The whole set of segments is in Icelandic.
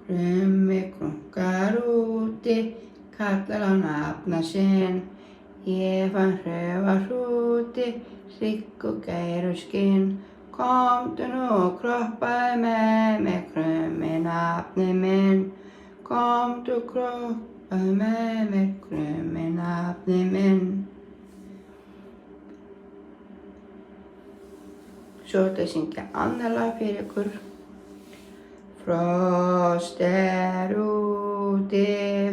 Krummi krunkar úti, kallar á nafna sinn. Ég fann hraufa hrúti, hrygg og gæruskinn. Komdu nú og kroppaðu með mér, krummi nafni minn. Komdu og kroppaðu með mér, krummi nafni minn. Svo ætla ég að syngja annað lag fyrir ykkur. Frost úti,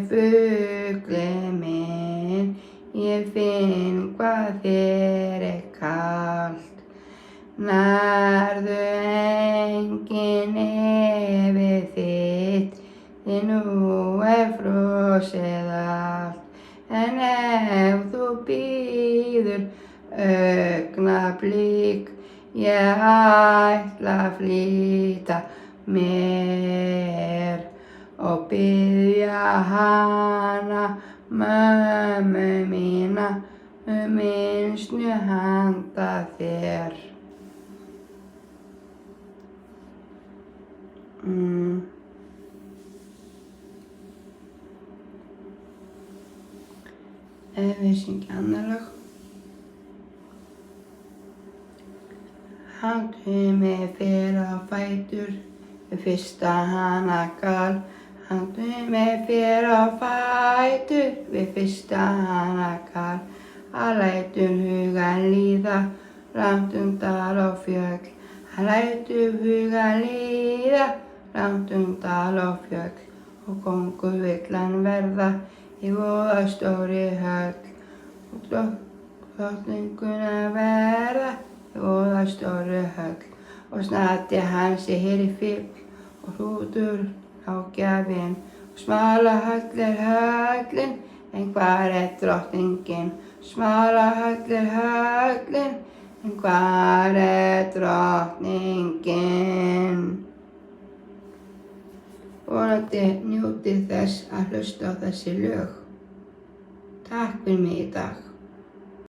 fugli minn, ég finn hvað þér kalt. Nærðu enginn nefið þitt, því nú frosið allt. En ef þú bíður augnablik, ég ætla að flýta mér og biðja hana, mömmu mína, vinnslu handa þér. Ef við syngja annað lag. Hangdu mig fyrr á fætur, við fyrsta hanagal. Hangdu mig fyrr á fætur, við fyrsta hanagal. Að lætur hugann líða, langt dal og fjöll. Að lætur hugann líða, langt dal og fjöll. Og kóngur vill hann verða í voða stórri höll. Og drottninguna verða í voða stórri höll. Og snati hans hér í fíll og hrútur ráðgjafinn. Og smala höll höllin, en hvar drottningin? Smala höll höllin, en hvar drottningin? Vonandi njútið þess að hlusta á þessi lög. Takk fyrir mig í dag.